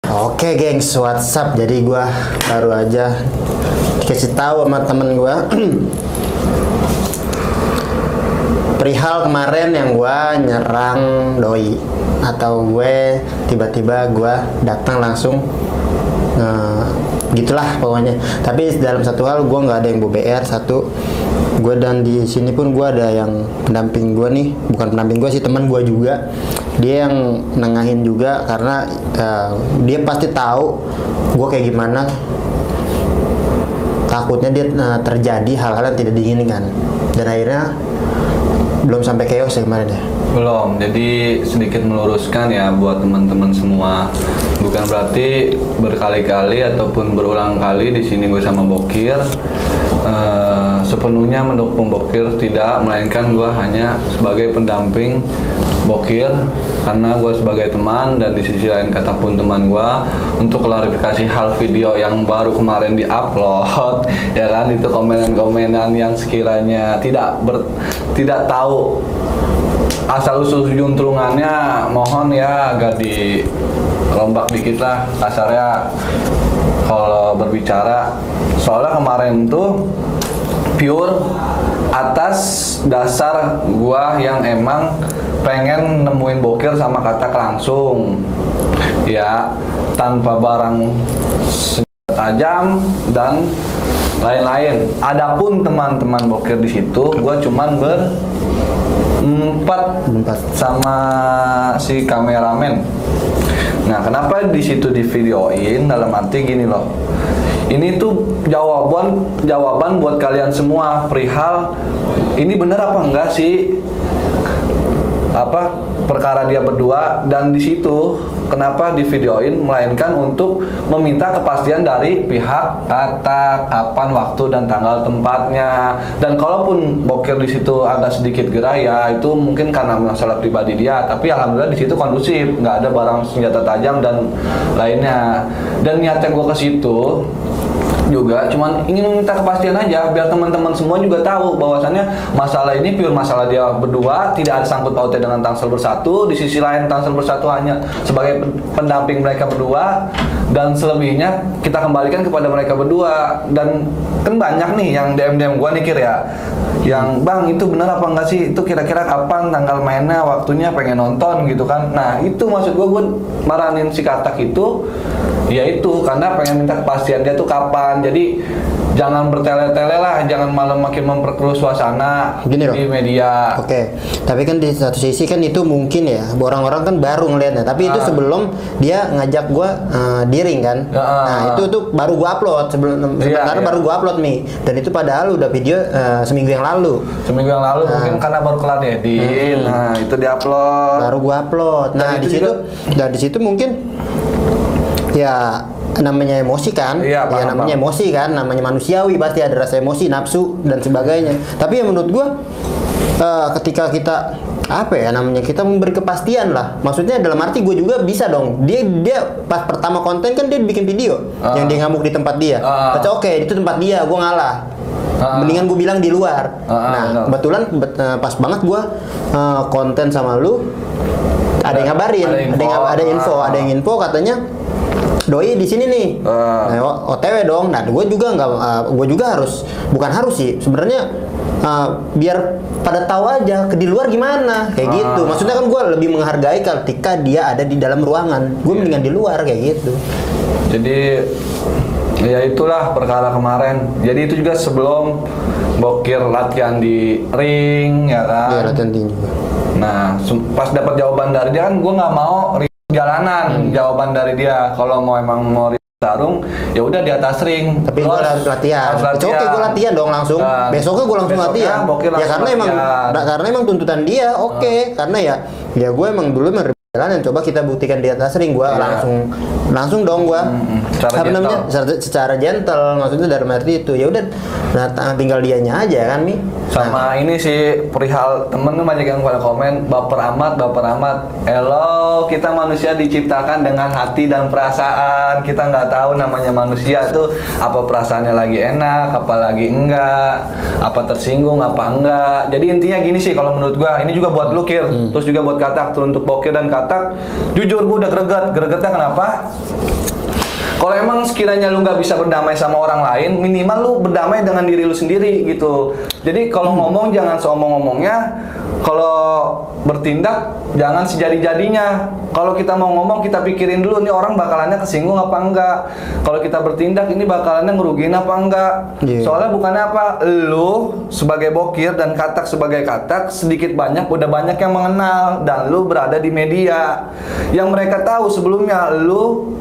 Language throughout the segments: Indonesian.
Oke gengs, WhatsApp. Jadi gua baru aja dikasih tahu sama temen gua perihal kemarin yang gua nyerang doi, atau gue tiba-tiba gua datang langsung gitulah pokoknya. Tapi dalam satu hal gue nggak ada yang BR satu. Gue dan di sini pun gue ada yang pendamping gue nih, bukan pendamping gue sih, teman gue juga. Dia yang nengahin juga karena dia pasti tahu gue kayak gimana. Takutnya dia terjadi hal-hal yang tidak diinginkan. Dan akhirnya belum sampai chaos ya kemarin ya. Belum, jadi sedikit meluruskan ya buat teman-teman semua. Bukan berarti berkali-kali ataupun berulang kali di sini gue sama Bokir sepenuhnya mendukung Bokir, tidak, melainkan gue hanya sebagai pendamping Bokir karena gue sebagai teman, dan di sisi lain kata pun teman gue untuk klarifikasi hal video yang baru kemarin diupload ya kan, itu komenan-komenan yang sekiranya tidak tahu asal usul juntrungannya, mohon ya agak dirombak dikit lah kasarnya kalau berbicara. Soalnya kemarin tuh pure atas dasar gua yang emang pengen nemuin Bokir sama Katak langsung ya, tanpa barang senjata tajam dan lain-lain. Adapun teman-teman Bokir di situ gua cuman berempat sama si kameramen. Nah, kenapa di situ di videoin? Dalam arti gini loh. Ini tuh jawaban buat kalian semua perihal ini bener apa enggak sih perkara dia berdua, dan di situ kenapa di videoin, melainkan untuk meminta kepastian dari pihak Katak kapan waktu dan tanggal tempatnya. Dan kalaupun Bokir di situ agak sedikit gerah ya itu mungkin karena masalah pribadi dia, tapi alhamdulillah di situ kondusif, nggak ada barang senjata tajam dan lainnya. Dan niatnya gue ke situ juga cuman ingin meminta kepastian aja biar teman-teman semua juga tahu bahwasannya masalah ini pure masalah dia berdua, tidak ada sangkut pautnya dengan Tangsel Bersatu. Di sisi lain Tangsel Bersatu hanya sebagai pendamping mereka berdua, dan selebihnya kita kembalikan kepada mereka berdua. Dan kan banyak nih yang DM gua nih Kir ya, yang bang itu benar apa enggak sih, itu kira-kira kapan tanggal mainnya, waktunya, pengen nonton gitu kan. Nah itu maksud gua maranin si Katak itu ya itu karena pengen minta kepastian dia tuh kapan. Jadi jangan bertele-tele lah, jangan malah makin memperkeruh suasana gini di media. Oke, tapi kan di satu sisi kan itu mungkin ya orang-orang kan baru ngelihatnya, tapi itu sebelum dia ngajak gua diring kan. Nah itu tuh baru gua upload sebenarnya baru gua upload nih, dan itu padahal udah video seminggu yang lalu mungkin karena baru kelar edit. Nah itu diupload, baru gua upload. Nah di situ mungkin ya namanya emosi kan, namanya emosi kan, namanya manusiawi, pasti ada rasa emosi, nafsu dan sebagainya. Tapi ya menurut gua ketika kita kita memberi kepastian lah, maksudnya dalam arti gue juga bisa dong, dia pas pertama konten kan dia bikin video yang dia ngamuk di tempat dia, oke itu tempat dia, gue ngalah, mendingan gue bilang di luar. Nah kebetulan pas banget gue konten sama lu, ada yang ngabarin, ada info katanya doi di sini nih, OTW dong. Nah, gue juga harus, bukan harus sih, sebenarnya biar pada tahu aja ke di luar gimana, kayak gitu. Maksudnya kan gue lebih menghargai ketika dia ada di dalam ruangan, gue mendingan di luar kayak gitu. Jadi ya itulah perkara kemarin. Jadi itu juga sebelum Bokir latihan di ring ya kan. Iya, latihan tinju. Nah, pas dapat jawaban dari dia kan gue nggak mau jalanan. Jawaban dari dia kalau emang mau tarung ya udah di atas ring, tapi gue harus latihan. Oke, gue latihan dong langsung. Besoknya gue langsung latihan. Ya karena emang tuntutan dia. Karena ya gue emang dulu jalanan, coba kita buktikan di atas ring. Gue langsung dong gue secara gentle, maksudnya dari arti itu ya udah, nah tinggal dianya aja kan Mi. Sama ini sih perihal temen banyak yang pada komen baper amat. Hello, kita manusia diciptakan dengan hati dan perasaan. Kita nggak tahu namanya manusia tuh apa perasaannya lagi enak, apa lagi enggak, apa tersinggung, apa enggak. Jadi intinya gini sih kalau menurut gua, ini juga buat lu Kir, terus juga buat Katak, untuk Bokir dan katak, jujur gue udah gregetnya kenapa? Kalau emang sekiranya lu nggak bisa berdamai sama orang lain, minimal lu berdamai dengan diri lu sendiri gitu. Jadi kalau ngomong jangan seomong-omongnya, kalau bertindak jangan sejadi-jadinya. Kalau kita mau ngomong kita pikirin dulu nih orang bakalannya kesinggung apa enggak. Kalau kita bertindak ini bakalannya ngerugiin apa enggak. Soalnya bukannya apa, lu sebagai bokir dan katak sebagai katak sedikit banyak udah banyak yang mengenal dan lu berada di media. Yang mereka tahu sebelumnya lu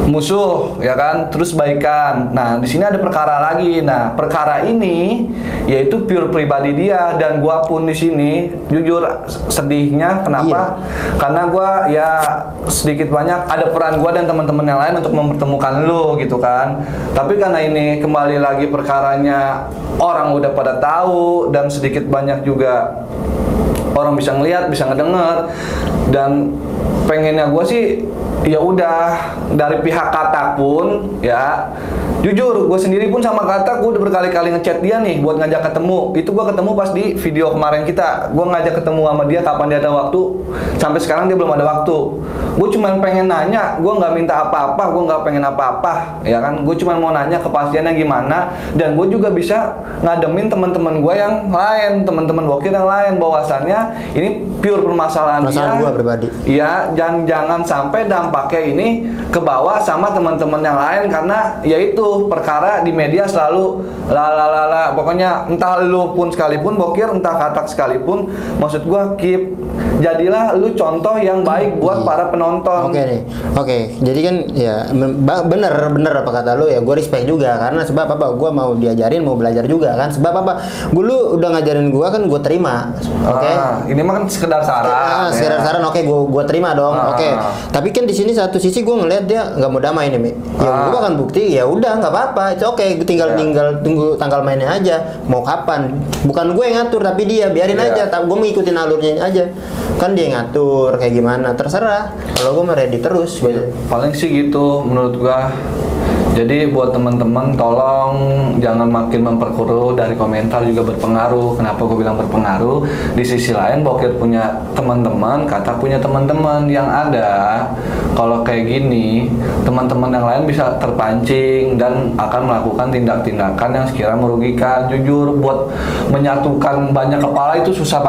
musuh, ya kan, terus baikan. Nah, di sini ada perkara lagi. Nah, perkara ini yaitu pure pribadi dia dan gua pun di sini jujur sedihnya kenapa? Karena gua ya sedikit banyak ada peran gua dan teman-teman yang lain untuk mempertemukan lu gitu kan. Tapi karena ini kembali lagi perkaranya orang udah pada tahu dan sedikit banyak juga orang bisa ngelihat, bisa ngedenger dan pengennya gua sih ya udah dari pihak katak pun ya jujur gue sendiri pun sama katak gue udah berkali-kali ngechat dia nih buat ngajak ketemu. Itu gue ketemu pas di video kemarin kita, gue ngajak ketemu sama dia kapan dia ada waktu, sampai sekarang dia belum ada waktu. Gue cuma pengen nanya, gue nggak minta apa-apa, gue nggak pengen apa-apa ya kan, gue cuma mau nanya kepastiannya gimana dan gue juga bisa ngademin teman-teman gue yang lain, teman-teman bokir yang lain bahwasannya ini pure permasalahan dia gue pribadi. Iya, jangan sampai dampaknya ini ke bawah sama teman-teman yang lain karena yaitu perkara di media selalu pokoknya entah lu pun sekalipun bokir, entah katak sekalipun, maksud gua keep jadilah lu contoh yang baik buat para penonton. Oke nih. Oke, jadi kan ya bener apa kata lu ya, gue respect juga karena sebab apa, gue mau diajarin, mau belajar juga kan, sebab apa, lu udah ngajarin gue kan gue terima. Oke. Ini mah kan sekedar saran. Sekedar saran, oke, gue terima dong. Oke. Tapi kan di sini satu sisi gue ngeliat dia nggak mau damai nih, Mi. Ya gue akan bukti, ya udah nggak apa-apa, oke, tinggal tunggu tanggal mainnya aja, mau kapan. Bukan gue yang ngatur tapi dia, biarin aja, gue mengikutin alurnya aja. Kan dia ngatur kayak gimana, terserah. Kalau gue mah ready terus. Paling sih gitu menurut gua. Jadi buat teman-teman tolong jangan makin memperkeruh, dari komentar juga berpengaruh. Kenapa gue bilang berpengaruh? Di sisi lain bokir punya teman-teman, kata punya teman-teman yang ada. Kalau kayak gini, teman-teman yang lain bisa terpancing dan akan melakukan tindak-tindakan yang sekiranya merugikan. Jujur buat menyatukan banyak kepala itu susah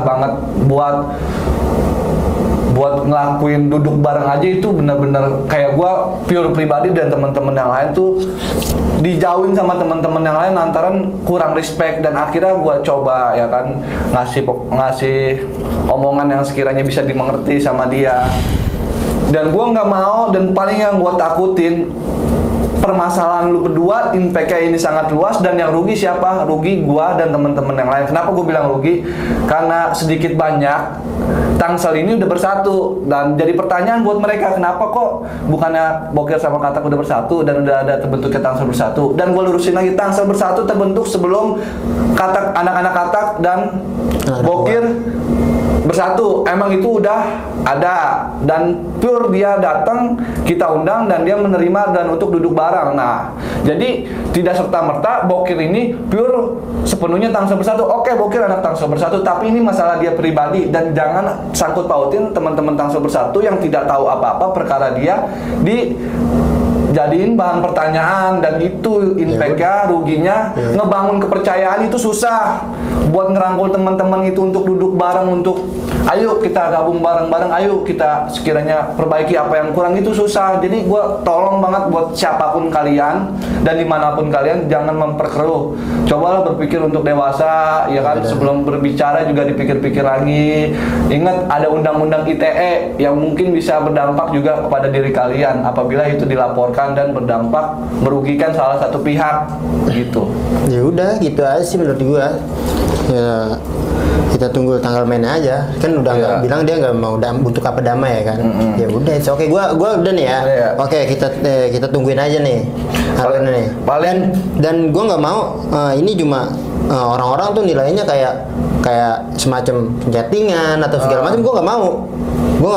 banget buat ngelakuin duduk bareng aja itu bener-bener kayak gue pure pribadi dan teman-teman yang lain tuh dijauhin sama teman-teman yang lain lantaran kurang respect dan akhirnya gue coba ya kan ngasih omongan yang sekiranya bisa dimengerti sama dia dan gue nggak mau dan paling yang gue takutin permasalahan lu berdua, impact-nya ini sangat luas dan yang rugi siapa? Rugi gua dan teman-teman yang lain. Kenapa gua bilang rugi? Karena sedikit banyak Tangsel ini udah bersatu dan jadi pertanyaan buat mereka, kenapa kok bukannya bokir sama katak udah bersatu dan udah ada terbentuknya Tangsel bersatu? Dan gua lurusin lagi, Tangsel bersatu terbentuk sebelum katak, anak-anak katak dan bokir bersatu. Emang itu udah ada dan pure dia datang, kita undang dan dia menerima dan untuk duduk bareng. Nah, jadi tidak serta-merta bokir ini pure sepenuhnya Tangsel bersatu. Oke, bokir anak Tangsel bersatu, tapi ini masalah dia pribadi dan jangan sangkut pautin teman-teman Tangsel bersatu yang tidak tahu apa-apa perkara dia jadiin bahan pertanyaan dan itu impact-nya, ruginya, ngebangun kepercayaan itu susah. Buat ngerangkul teman-teman itu untuk duduk bareng, untuk ayo kita gabung bareng-bareng, ayo kita sekiranya perbaiki apa yang kurang, itu susah. Jadi gue tolong banget buat siapapun kalian dan dimanapun kalian jangan memperkeruh. Cobalah berpikir untuk dewasa, ya kan, sebelum berbicara juga dipikir-pikir lagi. Ingat ada undang-undang ITE yang mungkin bisa berdampak juga kepada diri kalian apabila itu dilaporkan dan berdampak merugikan salah satu pihak gitu. Ya udah gitu aja sih menurut gua. Ya kita tunggu tanggal mainnya aja. Kan udah nggak bilang dia nggak mau untuk apa damai ya kan. Ya udah, oke, gua udah nih ya. Oke, kita tungguin aja nih. Alurnya nih. Dan gua nggak mau ini cuma orang-orang tuh nilainya kayak kayak semacam chattingan atau segala macam, gue nggak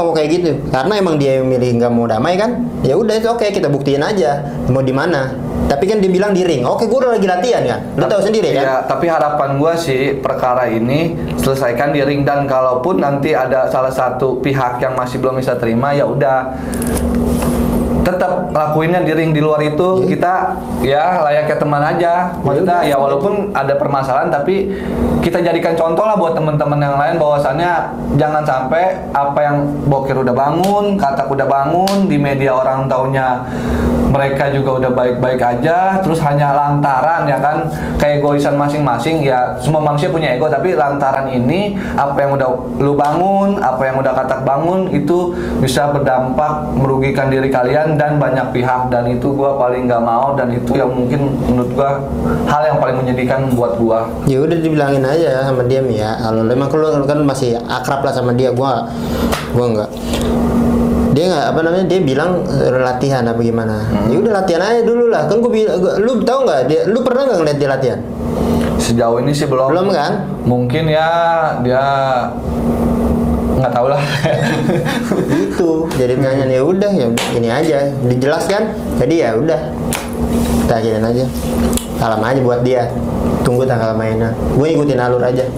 mau kayak gitu, karena emang dia yang milih nggak mau damai kan, ya udah itu oke, kita buktiin aja mau di mana. Tapi kan dibilang di ring, oke gue udah lagi latihan kan, lu tahu sendiri kan. Iya, tapi harapan gue sih perkara ini selesaikan di ring, dan kalaupun nanti ada salah satu pihak yang masih belum bisa terima, ya udah tetap lakuinnya di ring. Di luar itu kita ya layaknya teman aja, maksudnya ya walaupun ada permasalahan tapi kita jadikan contoh lah buat teman-teman yang lain, bahwasannya jangan sampai apa yang Bokir udah bangun, Katak udah bangun, di media orang taunya mereka juga udah baik-baik aja, terus hanya lantaran ya kan keegoisan masing-masing. Ya semua manusia punya ego, tapi lantaran ini apa yang udah lu bangun, apa yang udah Katak bangun itu bisa berdampak merugikan diri kalian dan banyak pihak, dan itu gua paling nggak mau, dan itu yang mungkin menurut gua hal yang paling menyedihkan buat gua. Ya udah dibilangin aja sama dia ya, kalau memang lu kan masih akrab lah sama dia, gua nggak, dia nggak apa namanya, dia bilang latihan apa gimana. Ya udah latihan aja dulu lah kan, lu tahu nggak dia, lu pernah nggak ngeliat dia latihan? Sejauh ini sih belum kan, mungkin ya dia nggak tahu lah. Itu jadi tanya, ya udah ya ini aja dijelaskan, jadi ya udah kita akhirin aja, salam aja buat dia, tunggu tanggal mainnya, gue ikutin alur aja.